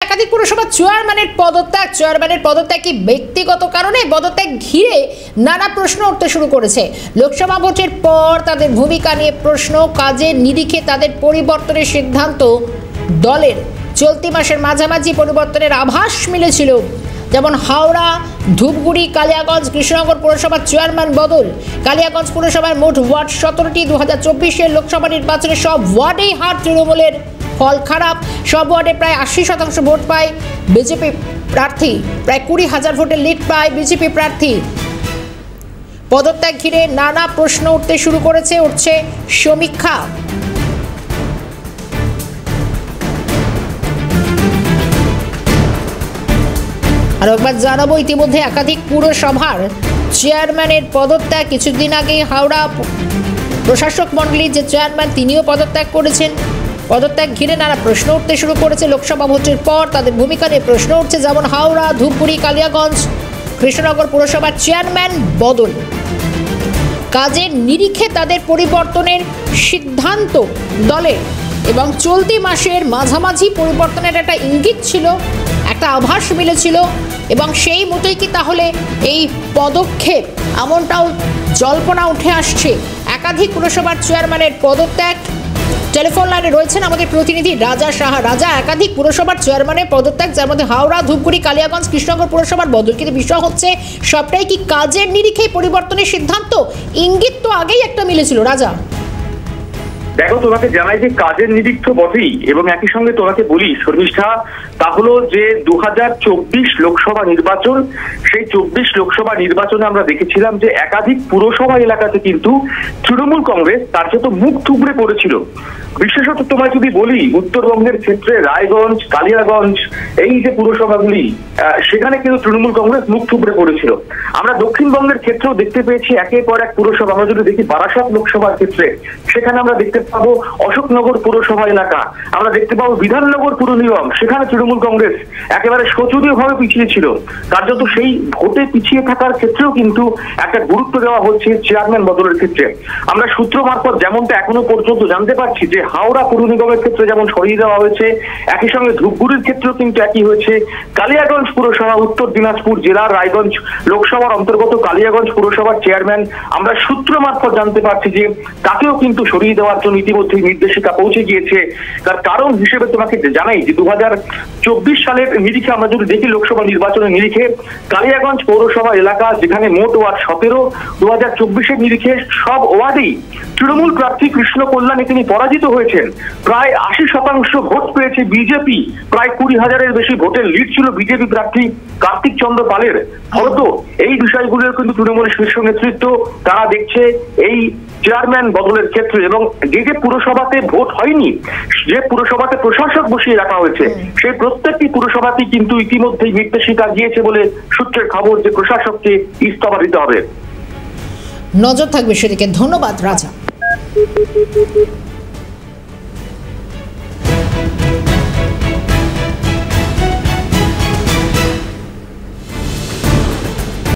একাধিক পুরসভা চেয়ারম্যানের পদত্যাগ কি ব্যক্তিগত কারণে? পদত্যাগ ঘিরে নানা প্রশ্ন উঠতে শুরু করেছে। লোকসভা ভোটের পর তাদের ভূমিকা নিয়ে প্রশ্ন, কাজের নিরিখে তাদের পরিবর্তনের সিদ্ধান্ত। দলের চলতি মাসের মাঝামাঝি পরিবর্তনের আভাস মিলেছিল, যেমন হাওড়া, ধূপগুড়ি, কালিয়াগঞ্জ, কৃষ্ণনগর পুরসভার চেয়ারম্যান বদল। কালিয়াগঞ্জ পুরসভার মোট ওয়ার্ড 17টি। 2024-এর লোকসভা নির্বাচনে সব ওয়ার্ডেই হার তৃণমূলের, ফল খারাপ। সব ওয়ার্ডে প্রায় 80% ভোট পায় বিজেপি প্রার্থী, প্রায় 20,000 ভোটের লিড পায় বিজেপি প্রার্থী। পদত্যাগ ঘিরে নানা প্রশ্ন উঠতে শুরু করেছে, উঠছে সমীক্ষা। আর একবার জানাবো, ইতিমধ্যে একাধিক পুরসভার চেয়ারম্যানের পদত্যাগ। কিছুদিন আগে হাওড়া প্রশাসক মণ্ডলীর যে চেয়ারম্যান, তিনিও পদত্যাগ করেছেন। পদত্যাগ ঘিরে নানা প্রশ্ন উঠতে শুরু করেছে। লোকসভা ভোটের পর তাদের ভূমিকা নিয়ে প্রশ্ন উঠছে, যেমন হাওড়া, ধূপগুড়ি, কালিয়াগঞ্জ, কৃষ্ণনগর পুরসভার চেয়ারম্যান বদল। কাজের নিরিখে তাদের পরিবর্তনের সিদ্ধান্ত দলের, এবং চলতি মাসের মাঝামাঝি পরিবর্তনের একটা ইঙ্গিত ছিল, একটা আভাস মিলেছিল, এবং সেই মতোই কি তাহলে এই পদক্ষেপ, এমনটাও জল্পনা উঠে আসছে। একাধিক পুরসভার চেয়ারম্যানের পদত্যাগ। টেলিফোন লাইনে রয়েছেন আমাদের প্রতিনিধি রাজা সাহা। রাজা, একাধিক পুরসভার চেয়ারম্যানের পদত্যাগ, যার মধ্যে হাওড়া, ধূপগুড়ি, কালিয়াগঞ্জ, কৃষ্ণনগর পুরসভার বদল, কিন্তু বিষয় হচ্ছে সবটাই কি কাজের নিরিখে পরিবর্তনের সিদ্ধান্ত? ইঙ্গিত তো আগেই একটা মিলেছিল রাজা। দেখো, তোমাকে জানাই যে কাজের নিরিখ তো বটেই, এবং একই সঙ্গে তোমাকে বলি শর্মিষ্ঠা, তা হলো যে 2024 লোকসভা নির্বাচন, সেই 24 লোকসভা নির্বাচনে আমরা দেখেছিলাম যে একাধিক পুরসভা এলাকাতে কিন্তু তৃণমূল কংগ্রেস তার যত মুখ থুবড়ে পড়েছিল। বিশেষত তোমায় যদি বলি, উত্তরবঙ্গের ক্ষেত্রে রায়গঞ্জ, কালিয়াগঞ্জ, এই যে পুরসভাগুলি, সেখানে কিন্তু তৃণমূল কংগ্রেস মুখ থুবড়ে পড়েছিল। আমরা দক্ষিণবঙ্গের ক্ষেত্রেও দেখতে পেয়েছি একের পর এক পুরসভা। আমরা যদি দেখি বারাসাত লোকসভার ক্ষেত্রে, সেখানে আমরা দেখতে পাবো অশোকনগর পুরসভা এলাকা, আমরা দেখতে পাবো বিধাননগর পুর নিগম, সেখানে তৃণমূল কংগ্রেস একেবারে শোচনীয়ভাবে পিছিয়ে ছিল। কার্যত সেই ভোটে পিছিয়ে থাকার ক্ষেত্রেও কিন্তু একটা গুরুত্ব দেওয়া হচ্ছে চেয়ারম্যান বদলের ক্ষেত্রে। আমরা সূত্র মারফত যেমনটা এখনো পর্যন্ত জানতে পারছি যে হাওড়া পুর নিগমের ক্ষেত্রে যেমন সরিয়ে দেওয়া হয়েছে, একই সঙ্গে ধূপগুড়ির ক্ষেত্রেও কিন্তু একই হয়েছে। কালিয়াগঞ্জ পুরসভা, উত্তর দিনাজপুর জেলার রায়গঞ্জ লোকসভার অন্তর্গত কালিয়াগঞ্জ পুরসভার চেয়ারম্যান, আমরা সূত্র মারফত জানতে পারছি যে তাকেও কিন্তু সরিয়ে দেওয়ার জন্য ইতিমধ্যে নির্দেশিকা পৌঁছে গিয়েছে। তার কারণ হিসেবে তোমাকে জানাই যে 2024 সালের নিরিখে আমরা যদি দেখি, লোকসভা নির্বাচনের নিরিখে কালিয়াগঞ্জ পৌরসভা এলাকা, যেখানে মোট ওয়ার্ড 17, 2024-এর নিরিখে সব ওয়ার্ডেই তৃণমূল প্রার্থী কৃষ্ণ কল্যাণী তিনি পরাজিত হয়েছেন। প্রায় 80% ভোট পেয়েছে বিজেপি, প্রায় 20,000-এর বেশি ভোটের লিড ছিল বিজেপি প্রার্থী কার্তিক চন্দ্র পালের। ফলত এই বিষয়গুলোর কিন্তু তৃণমূলের শীর্ষ নেতৃত্ব তারা দেখছে এই চেয়ারম্যান বদলের ক্ষেত্রে। এবং যে যে পুরসভাতে ভোট হয়নি, যে পুরসভাতে প্রশাসক বসিয়ে রাখা হয়েছে, সেই প্রত্যেকটি পুরসভাতেই কিন্তু ইতিমধ্যেই নির্দেশিকা গিয়েছে বলে সূত্রের খবর যে প্রশাসককে ইস্তফা দিতে হবে। নজর থাকবে সেদিকে। ধন্যবাদ রাজা।